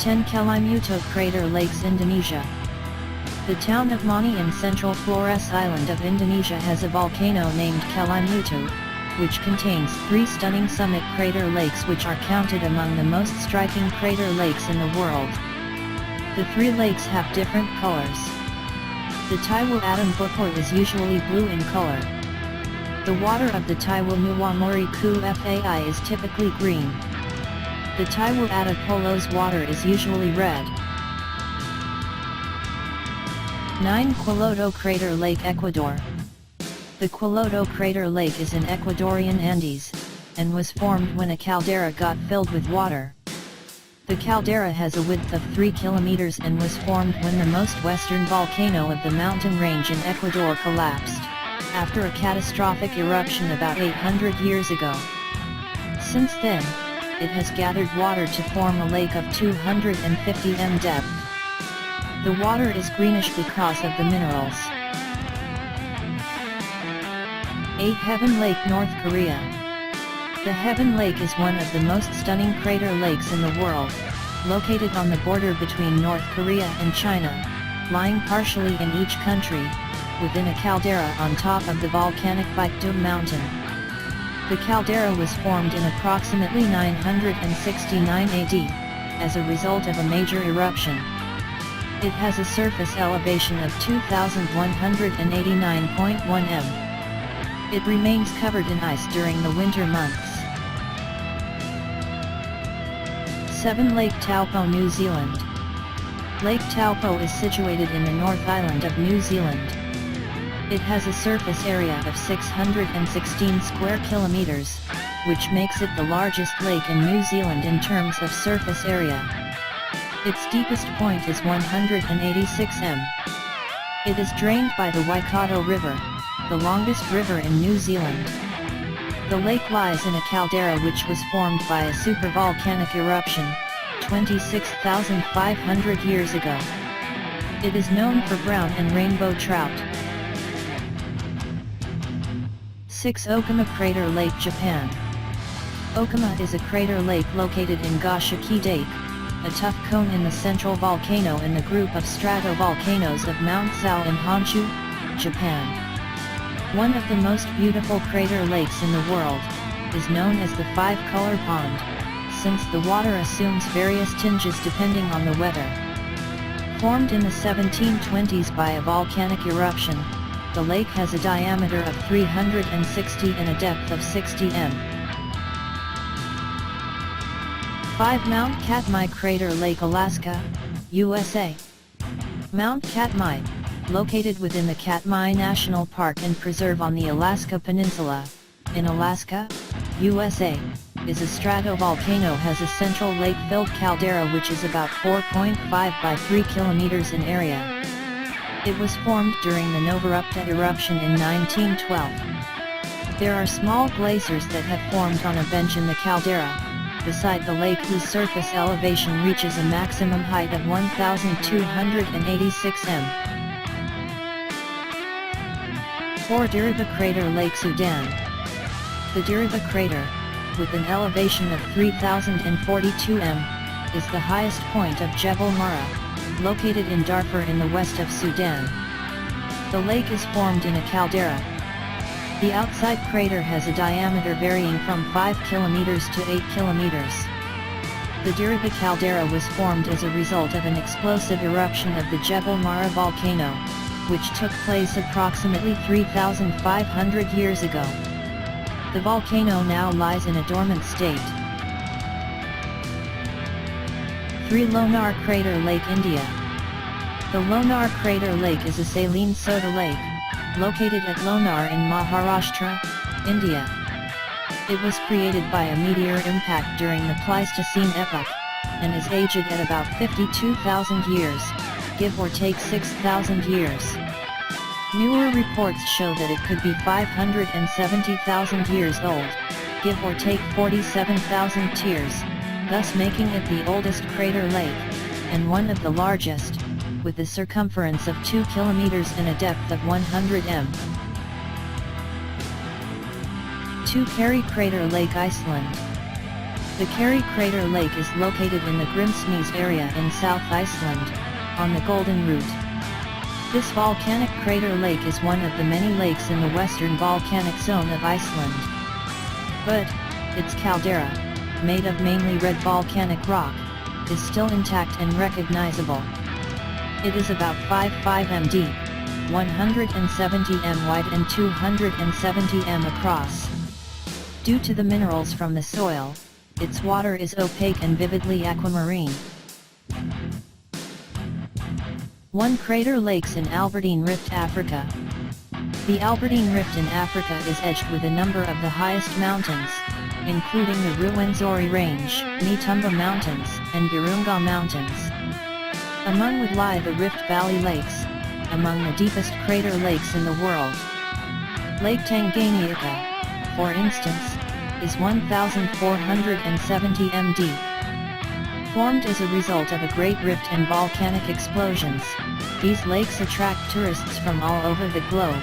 10 Kelimutu Crater Lakes, Indonesia. The town of Moni in central Flores island of Indonesia has a volcano named Kelimutu, which contains 3 stunning summit crater lakes which are counted among the most striking crater lakes in the world. The 3 lakes have different colors. The Tiwu Ata Mbupu is usually blue in color. The water of the Tiwu Nuwa Muri Fai is typically green. The Tiwu Ata Polo's water is usually red. 9 Quilotoa Crater Lake, Ecuador. The Quilotoa Crater Lake is in Ecuadorian Andes, and was formed when a caldera got filled with water. The caldera has a width of 3 kilometers and was formed when the most western volcano of the mountain range in Ecuador collapsed, after a catastrophic eruption about 800 years ago. Since then, it has gathered water to form a lake of 250 m depth. The water is greenish because of the minerals. 8 Heaven Lake, North Korea. The Heaven Lake is one of the most stunning crater lakes in the world, located on the border between North Korea and China, lying partially in each country, within a caldera on top of the volcanic Quilotoa mountain. The caldera was formed in approximately 969 AD, as a result of a major eruption. It has a surface elevation of 2,189.1 m. It remains covered in ice during the winter months. 7 Lake Taupo, New Zealand. Lake Taupo is situated in the North Island of New Zealand. It has a surface area of 616 square kilometers, which makes it the largest lake in New Zealand in terms of surface area. Its deepest point is 186 m. It is drained by the Waikato River, the longest river in New Zealand. The lake lies in a caldera which was formed by a supervolcanic eruption, 26,500 years ago. It is known for brown and rainbow trout. 6 Okuma Crater Lake, Japan. Okuma is a crater lake located in Gashiki Lake, a tough cone in the central volcano in the group of stratovolcanoes of Mount Sao in Honshu, Japan. One of the most beautiful crater lakes in the world, is known as the 5-color pond, since the water assumes various tinges depending on the weather. Formed in the 1720s by a volcanic eruption, the lake has a diameter of 360 and a depth of 60 m. 5 Mount Katmai Crater Lake, Alaska, USA. Mount Katmai, located within the Katmai National Park and Preserve on the Alaska Peninsula, in Alaska, USA, is a stratovolcano has a central lake-filled caldera which is about 4.5 by 3 kilometers in area. It was formed during the Nuwa eruption in 1912. There are small glaciers that have formed on a bench in the caldera, beside the lake whose surface elevation reaches a maximum height of 1,286 m. 4 Diriba Crater Lake, Sudan. The Diriba crater, with an elevation of 3,042 m, is the highest point of Jebel Mara, located in Darfur in the west of Sudan. The lake is formed in a caldera. The outside crater has a diameter varying from 5 kilometers to 8 kilometers. The Diriba caldera was formed as a result of an explosive eruption of the Jebel Mara volcano, which took place approximately 3,500 years ago. The volcano now lies in a dormant state. 3 Lonar Crater Lake, India. The Lonar Crater Lake is a saline soda lake, located at Lonar in Maharashtra, India. It was created by a meteor impact during the Pleistocene epoch, and is aged at about 52,000 years, give or take 6,000 years. Newer reports show that it could be 570,000 years old, give or take 47,000 years, thus making it the oldest crater lake, and one of the largest, with a circumference of 2 kilometers and a depth of 100 m. 2 Kerry Crater Lake, Iceland. The Keri Crater Lake is located in the Grimsnes area in South Iceland, on the Golden Route. This volcanic crater lake is one of the many lakes in the western volcanic zone of Iceland. But, its caldera, made of mainly red volcanic rock, is still intact and recognizable. It is about 5 m deep, 170 m wide and 270 m across. Due to the minerals from the soil, its water is opaque and vividly aquamarine. 1 Crater Lakes in Albertine Rift, Africa. The Albertine Rift in Africa is edged with a number of the highest mountains, including the Ruwenzori Range, Nitumba Mountains, and Virunga Mountains. Among would lie the Rift Valley Lakes, among the deepest crater lakes in the world. Lake Tanganyika, for instance, is 1,470 m deep. Formed as a result of a great rift and volcanic explosions, these lakes attract tourists from all over the globe.